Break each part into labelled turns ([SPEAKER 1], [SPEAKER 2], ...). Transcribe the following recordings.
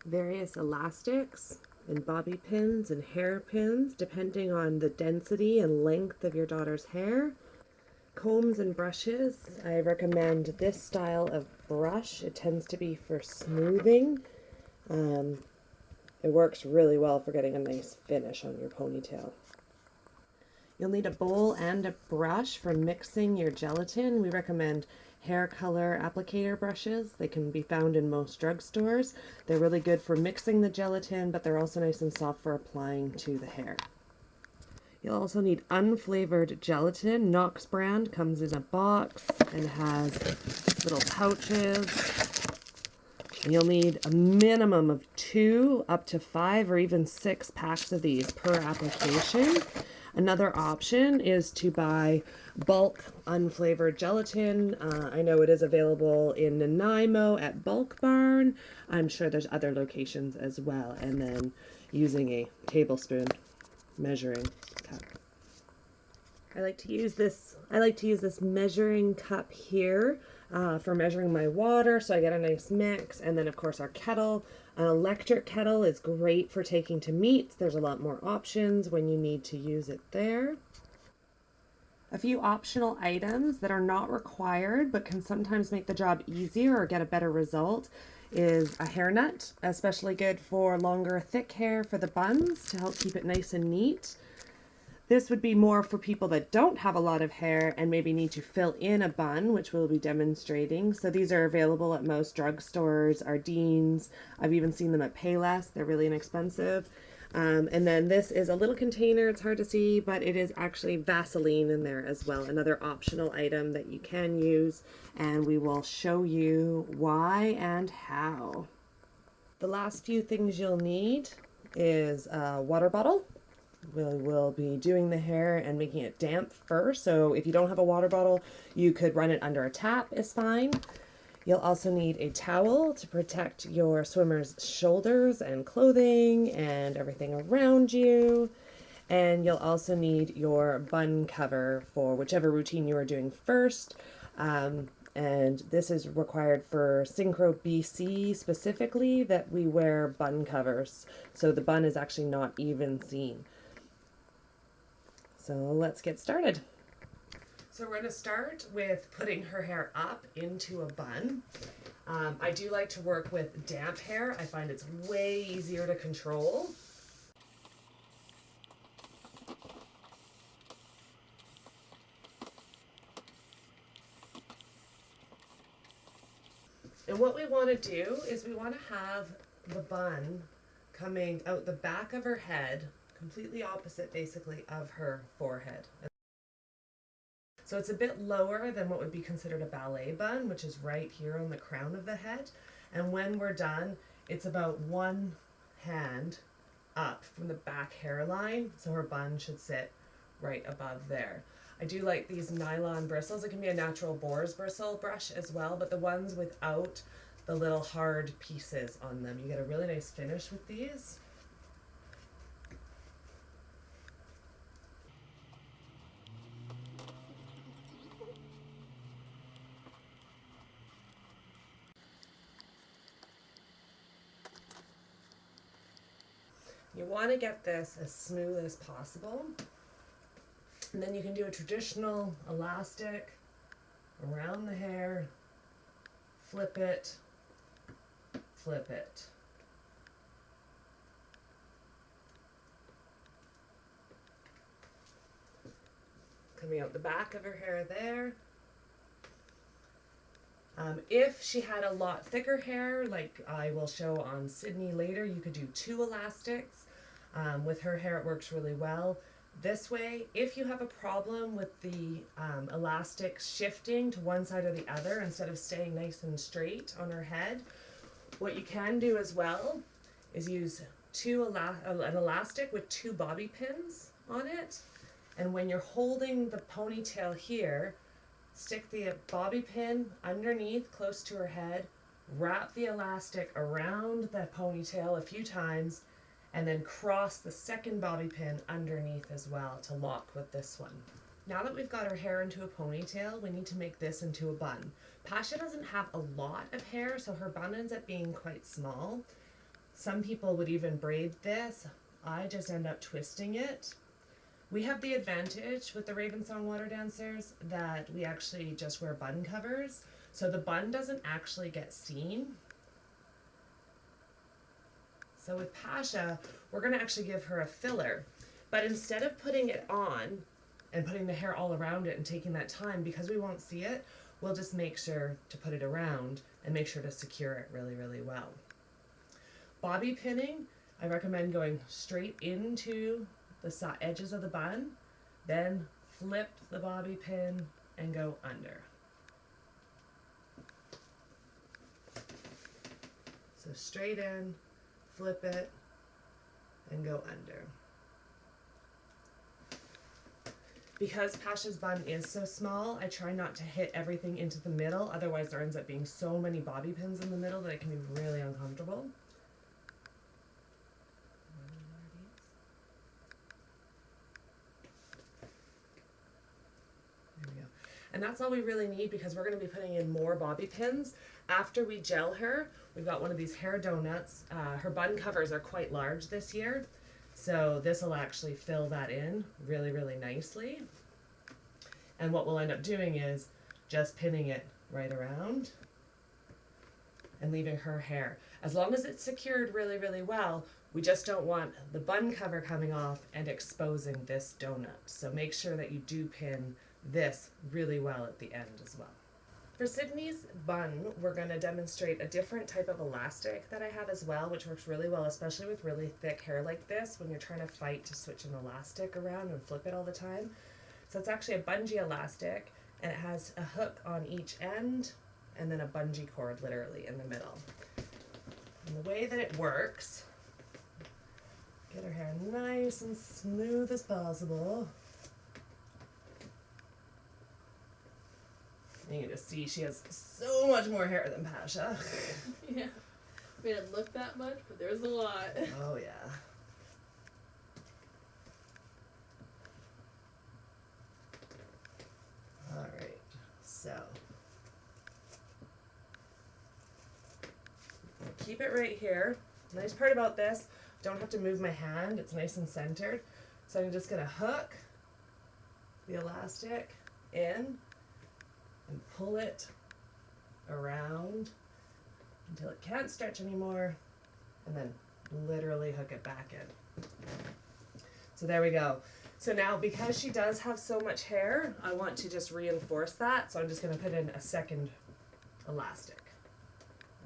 [SPEAKER 1] various elastics and bobby pins and hairpins depending on the density and length of your daughter's hair. Combs and brushes. I recommend this style of brush. It tends to be for smoothing. It works really well for getting a nice finish on your ponytail. You'll need a bowl and a brush for mixing your gelatin. We recommend hair color applicator brushes. They can be found in most drugstores. They're really good for mixing the gelatin, but they're also nice and soft for applying to the hair. You'll also need unflavored gelatin. Knox brand comes in a box and has little pouches. And you'll need a minimum of 2 up to 5 or even 6 packs of these per application. Another option is to buy bulk unflavored gelatin. I know it is available in Nanaimo at Bulk Barn. I'm sure there's other locations as well. And then using a tablespoon measuring cup. I like to use this measuring cup here for measuring my water, so I get a nice mix. And then of course our kettle. An electric kettle is great for taking to meats. There's a lot more options when you need to use it there. A few optional items that are not required but can sometimes make the job easier or get a better result is a hairnet, especially good for longer thick hair for the buns to help keep it nice and neat. This would be more for people that don't have a lot of hair and maybe need to fill in a bun, which we'll be demonstrating. So these are available at most drugstores, Ardene's. I've even seen them at Payless. They're really inexpensive. And then this is a little container. It's hard to see, but it is actually Vaseline in there as well. Another optional item that you can use, and we will show you why and how. The last few things you'll need is a water bottle. We'll be doing the hair and making it damp first. So if you don't have a water bottle, you could run it under a tap, is fine. You'll also need a towel to protect your swimmer's shoulders and clothing and everything around you. And you'll also need your bun cover for whichever routine you are doing first. And this is required for Synchro BC specifically, that we wear bun covers. So the bun is actually not even seen. So let's get started. So we're going to start with putting her hair up into a bun. I do like to work with damp hair. I find it's way easier to control. And what we want to do is we want to have the bun coming out the back of her head, completely opposite basically of her forehead. So it's a bit lower than what would be considered a ballet bun, which is right here on the crown of the head. And when we're done, it's about 1 hand up from the back hairline, so her bun should sit right above there. I do like these nylon bristles. It can be a natural boar's bristle brush as well, but the ones without the little hard pieces on them, you get a really nice finish with these. You want to get this as smooth as possible. And then you can do a traditional elastic around the hair, flip it, flip it. Coming out the back of her hair there. If she had a lot thicker hair, like I will show on Sydney later, you could do 2 elastics. With her hair, it works really well. This way, if you have a problem with the elastic shifting to one side or the other instead of staying nice and straight on her head, what you can do as well is use an elastic with 2 bobby pins on it. And when you're holding the ponytail here, stick the bobby pin underneath close to her head, wrap the elastic around the ponytail a few times, and then cross the second bobby pin underneath as well to lock with this one. Now that we've got her hair into a ponytail, we need to make this into a bun. Pasha doesn't have a lot of hair, so her bun ends up being quite small. Some people would even braid this. I just end up twisting it. We have the advantage with the Ravensong Waterdancers that we actually just wear bun covers, so the bun doesn't actually get seen. So with Pasha, we're going to actually give her a filler, but instead of putting it on and putting the hair all around it and taking that time, because we won't see it, we'll just make sure to put it around and make sure to secure it really, really well. Bobby pinning, I recommend going straight into the edges of the bun, then flip the bobby pin and go under. So straight in, flip it, and go under. Because Pasha's bun is so small, I try not to hit everything into the middle, otherwise there ends up being so many bobby pins in the middle that it can be really uncomfortable. There we go. And that's all we really need, because we're going to be putting in more bobby pins. After we gel her, we've got one of these hair donuts. Her bun covers are quite large this year, so this will actually fill that in really, really nicely. And what we'll end up doing is just pinning it right around and leaving her hair. As long as it's secured really, really well, we just don't want the bun cover coming off and exposing this donut. So make sure that you do pin this really well at the end as well. For Sydney's bun, we're going to demonstrate a different type of elastic that I have as well, which works really well, especially with really thick hair like this, when you're trying to fight to switch an elastic around and flip it all the time. So it's actually a bungee elastic, and it has a hook on each end and then a bungee cord literally in the middle. And the way that it works, get her hair nice and smooth as possible. You can just see she has so much more hair than Pasha.
[SPEAKER 2] Yeah. We didn't look that much, but there's a lot.
[SPEAKER 1] Oh yeah. Alright, so keep it right here. Nice part about this, don't have to move my hand, it's nice and centered. So I'm just gonna hook the elastic in and pull it around until it can't stretch anymore, and then literally hook it back in. So there we go. So now, because she does have so much hair, I want to just reinforce that, so I'm just going to put in a second elastic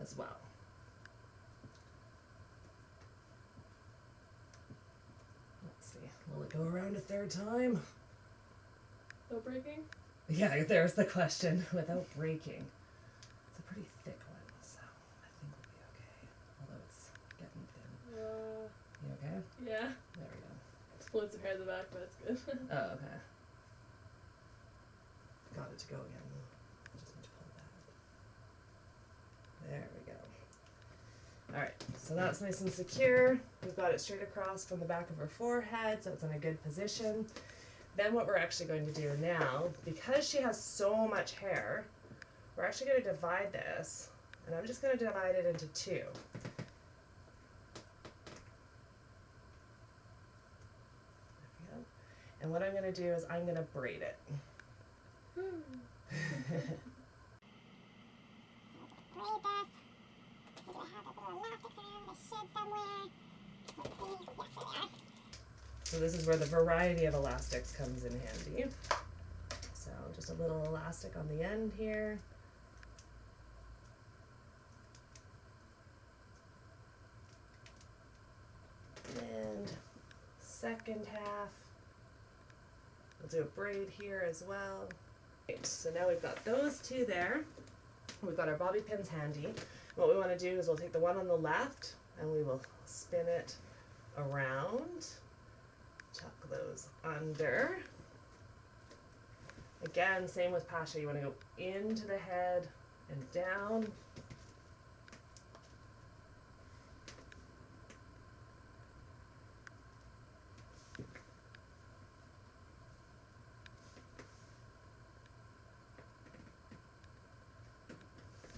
[SPEAKER 1] as well. Let's see, will it go around a third time?
[SPEAKER 2] No breaking?
[SPEAKER 1] Yeah, there's the question. Without breaking. It's a pretty thick one, so I think we'll be okay. Although it's getting thin. You okay?
[SPEAKER 2] Yeah.
[SPEAKER 1] There we go.
[SPEAKER 2] Splits of hair in the back, but it's good.
[SPEAKER 1] Oh, okay. Got it to go again. Just need to pull that. There we go. Alright, so that's nice and secure. We've got it straight across from the back of her forehead, so it's in a good position. Then what we're actually going to do now, because she has so much hair, we're actually going to divide this, and I'm just going to divide it into two. There we go. And what I'm going to do is I'm going to braid it.
[SPEAKER 3] Braid this. Do I have those little elastics around? They should somewhere. Let's see. Yes, they are.
[SPEAKER 1] So this is where the variety of elastics comes in handy. So just a little elastic on the end here. And second half, we'll do a braid here as well. Right, so now we've got those two there. We've got our bobby pins handy. What we want to do is we'll take the one on the left and we will spin it around. Tuck those under. Again, same with Pasha. You want to go into the head and down. There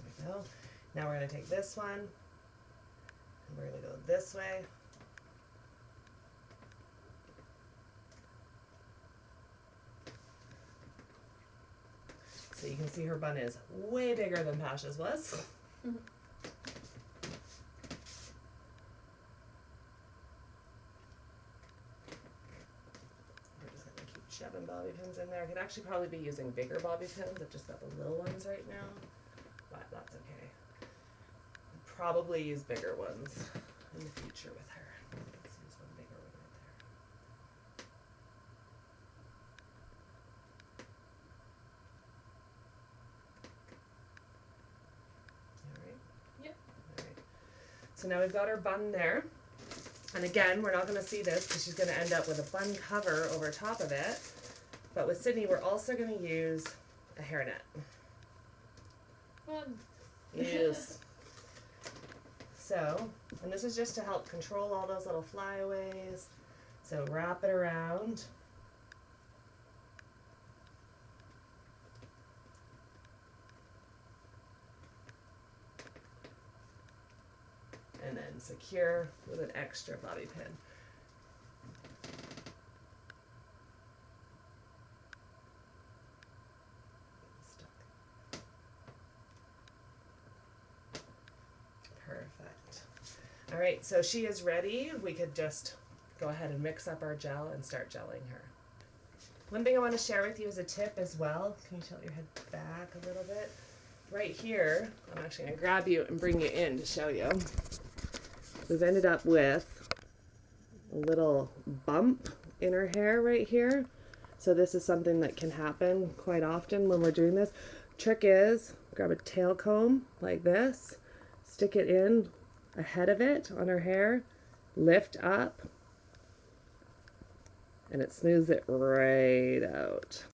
[SPEAKER 1] we go. Now we're going to take this one and we're going to go this way. So you can see her bun is way bigger than Pasha's was.
[SPEAKER 2] Mhm.
[SPEAKER 1] We're just gonna keep shoving bobby pins in there. I could actually probably be using bigger bobby pins. I've just got the little ones right now, but that's okay. I'll probably use bigger ones in the future with her. Let's use one bigger one right there. All right.
[SPEAKER 2] Yep.
[SPEAKER 1] All right. So now we've got our bun there. And again, we're not going to see this because she's going to end up with a bun cover over top of it. But with Sydney, we're also going to use a hairnet.
[SPEAKER 2] Fun.
[SPEAKER 1] Yes. So, and this is just to help control all those little flyaways. So wrap it around. And then secure with an extra bobby pin. Stuck. Perfect. All right, so she is ready. We could just go ahead and mix up our gel and start gelling her. One thing I want to share with you as a tip as well. Can you tilt your head back a little bit? Right here, I'm actually going to grab you and bring you in to show you. We've ended up with a little bump in her hair right here. So this is something that can happen quite often when we're doing this. Trick is, grab a tail comb like this, stick it in ahead of it on her hair, lift up, and it smooths it right out.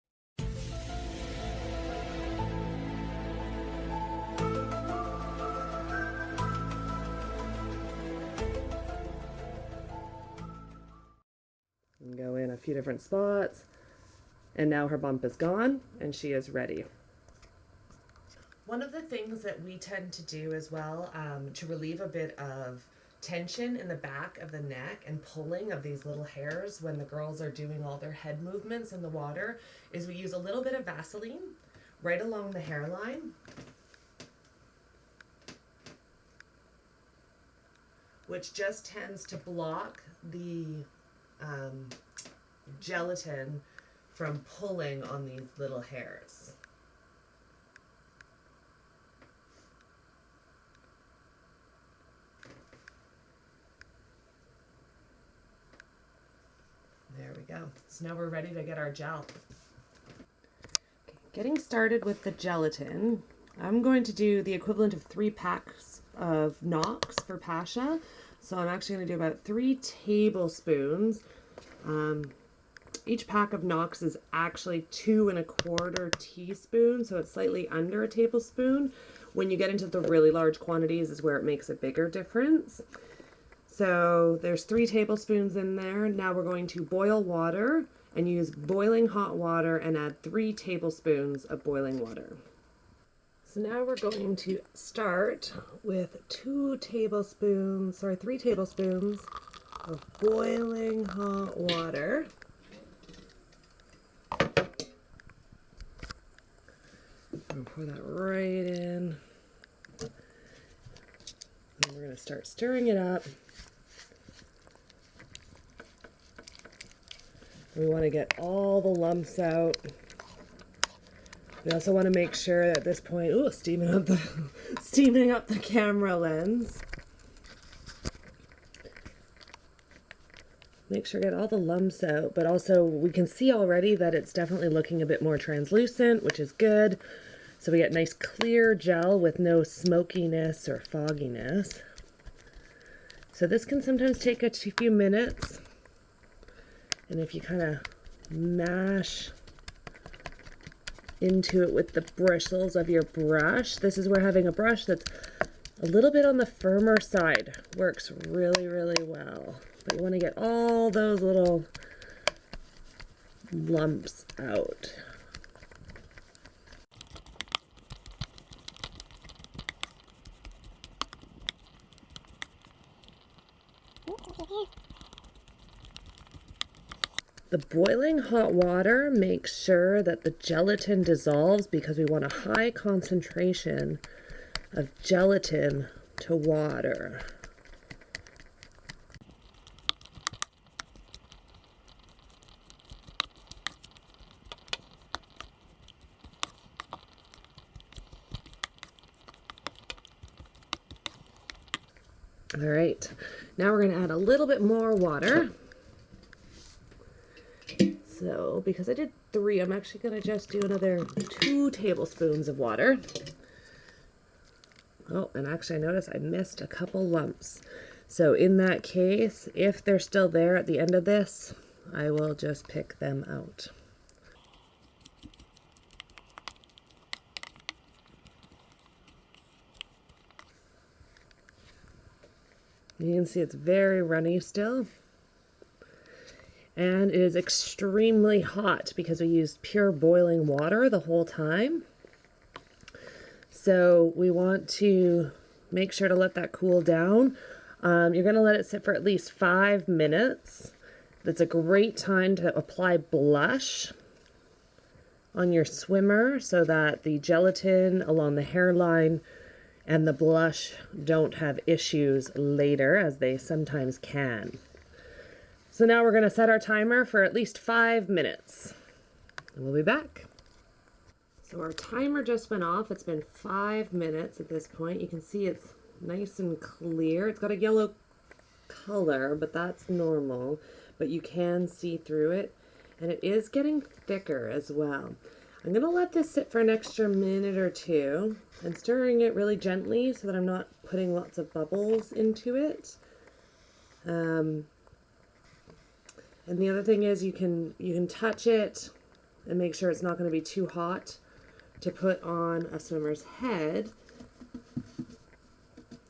[SPEAKER 1] And go in a few different spots, and now her bump is gone and she is ready. One of the things that we tend to do as well to relieve a bit of tension in the back of the neck and pulling of these little hairs when the girls are doing all their head movements in the water is we use a little bit of Vaseline right along the hairline, which just tends to block the gelatin from pulling on these little hairs. There we go. So now we're ready to get our gel. Okay, getting started with the gelatin, I'm going to do the equivalent of 3 packs of Knox for Pasha. So I'm actually going to do about 3 tablespoons. Each pack of Knox is actually 2 1/4 teaspoons, so it's slightly under a tablespoon. When you get into the really large quantities is where it makes a bigger difference. So there's 3 tablespoons in there. Now we're going to boil water and use boiling hot water and add 3 tablespoons of boiling water. So now we're going to start with 3 tablespoons of boiling hot water. I'm gonna pour that right in. And we're gonna start stirring it up. We want to get all the lumps out. We also want to make sure at this point, steaming up the camera lens. Make sure to get all the lumps out, but also we can see already that it's definitely looking a bit more translucent, which is good. So we get nice clear gel with no smokiness or fogginess. So this can sometimes take a few minutes. And if you kind of mash into it with the bristles of your brush, this is where having a brush that's a little bit on the firmer side works really, really well. But you want to get all those little lumps out. The boiling hot water makes sure that the gelatin dissolves because we want a high concentration of gelatin to water. All right, now we're gonna add a little bit more water. So, because I did 3, I'm actually gonna just do another 2 tablespoons of water. Oh, and actually I noticed I missed a couple lumps. So in that case, if they're still there at the end of this, I will just pick them out. You can see it's very runny still. And it is extremely hot because we used pure boiling water the whole time. So we want to make sure to let that cool down. You're going to let it sit for at least 5 minutes. That's a great time to apply blush on your swimmer so that the gelatin along the hairline and the blush don't have issues later, as they sometimes can. So now we're going to set our timer for at least 5 minutes. And we'll be back. So our timer just went off. It's been 5 minutes at this point. You can see it's nice and clear. It's got a yellow color, but that's normal. But you can see through it. And it is getting thicker as well. I'm going to let this sit for an extra minute or 2 and stirring it really gently so that I'm not putting lots of bubbles into it. And the other thing is you can touch it and make sure it's not going to be too hot to put on a swimmer's head.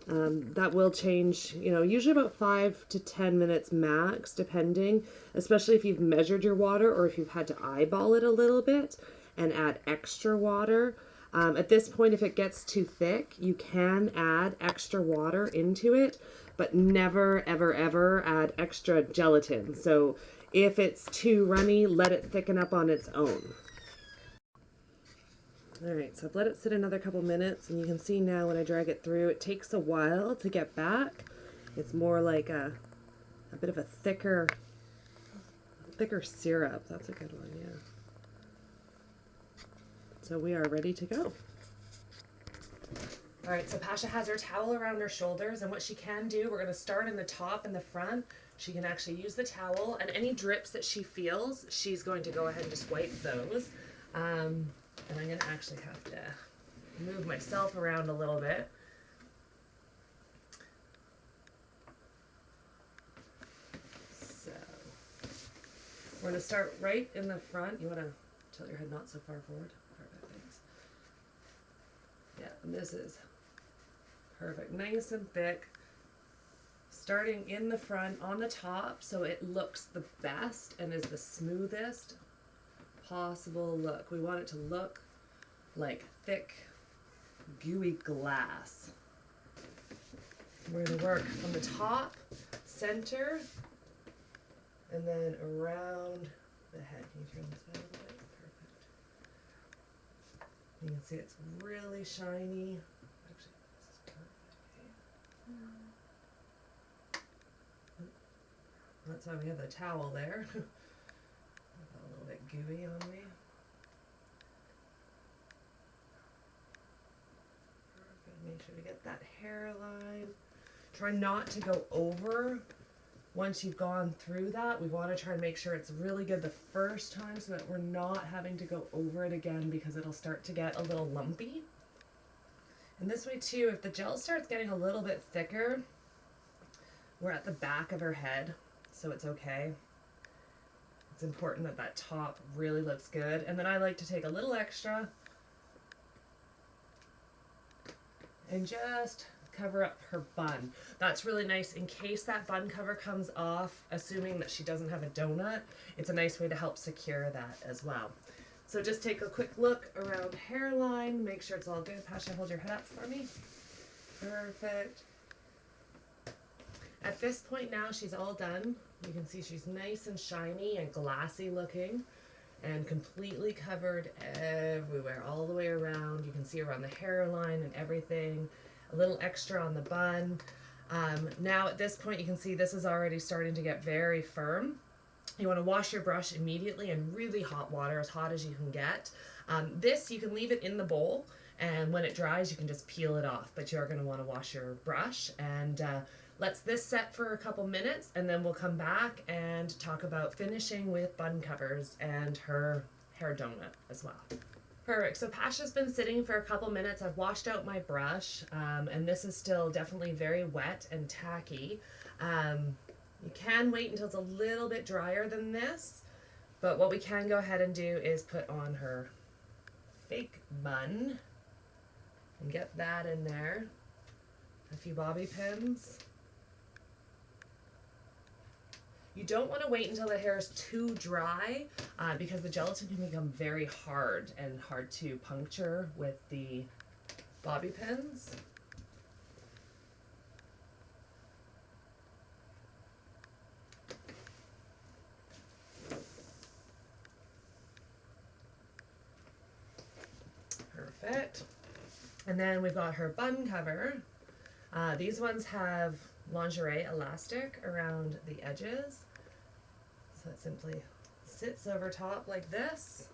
[SPEAKER 1] That will change, usually about 5 to 10 minutes max, depending, especially if you've measured your water or if you've had to eyeball it a little bit and add extra water. At this point, if it gets too thick, you can add extra water into it, but never, ever, ever add extra gelatin. So if it's too runny, let it thicken up on its own. All right, so I've let it sit another couple minutes, and you can see now when I drag it through, it takes a while to get back. It's more like a bit of a thicker syrup. That's a good one, yeah. So we are ready to go. All right, so Pasha has her towel around her shoulders, and what she can do, we're going to start in the top and the front. She can actually use the towel, and any drips that she feels, she's going to go ahead and just wipe those. And I'm going to actually have to move myself around a little bit. So we're going to start right in the front. You want to tilt your head not so far forward. Perfect, thanks. Yeah, and this is perfect. Nice and thick. Starting in the front on the top so it looks the best and is the smoothest possible look. We want it to look like thick, gooey glass. We're going to work from the top, center, and then around the head. Can you turn this way a little bit? Perfect. You can see it's really shiny. Actually, this is perfect. That's why we have the towel there. A little bit gooey on me. Perfect. Make sure to get that hairline. Try not to go over once you've gone through that. We want to try and make sure it's really good the first time so that we're not having to go over it again because it'll start to get a little lumpy. And this way too, if the gel starts getting a little bit thicker, we're at the back of her head, so it's okay. It's important that that top really looks good. And then I like to take a little extra and just cover up her bun. That's really nice in case that bun cover comes off, assuming that she doesn't have a donut. It's a nice way to help secure that as well. So just take a quick look around hairline, make sure it's all good. Pasha, hold your head up for me. Perfect. At this point now, she's all done You can see she's nice and shiny and glassy looking and completely covered everywhere, all the way around. You can see around the hairline and everything. A little extra on the bun. Now at this point you can see this is already starting to get very firm. You want to wash your brush immediately in really hot water, as hot as you can get. This, you can leave it in the bowl, and when it dries you can just peel it off, but you're going to want to wash your brush. And let's this set for a couple minutes, and then we'll come back and talk about finishing with bun covers and her hair donut as well. Perfect. So Pasha's been sitting for a couple minutes. I've washed out my brush, and this is still definitely very wet and tacky. You can wait until it's a little bit drier than this, but what we can go ahead and do is put on her fake bun and get that in there. A few bobby pins. You don't want to wait until the hair is too dry because the gelatin can become very hard and hard to puncture with the bobby pins. Perfect. And then we've got her bun cover. These ones have lingerie elastic around the edges. So it simply sits over top like this.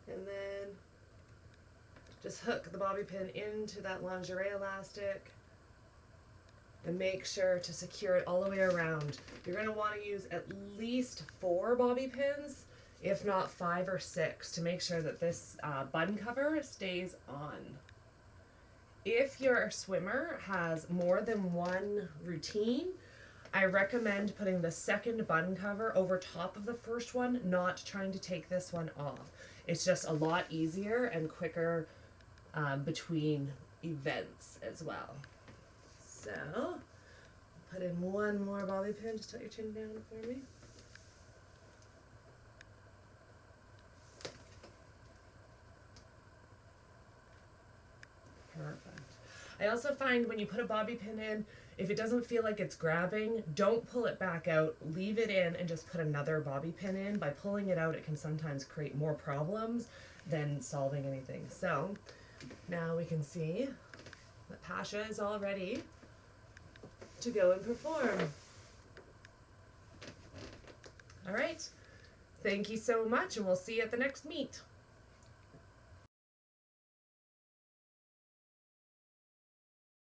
[SPEAKER 1] And then just hook the bobby pin into that lingerie elastic and make sure to secure it all the way around. You're going to want to use at least 4 bobby pins, if not 5 or 6, to make sure that this bun cover stays on. If your swimmer has more than one routine, I recommend putting the second bun cover over top of the first one, not trying to take this one off. It's just a lot easier and quicker between events as well. So, put in one more bobby pin. Just tilt your chin down for me. Perfect. I also find when you put a bobby pin in, if it doesn't feel like it's grabbing, don't pull it back out. Leave it in and just put another bobby pin in. By pulling it out, it can sometimes create more problems than solving anything. So now we can see that Pasha is all ready to go and perform. All right. Thank you so much, and we'll see you at the next meet.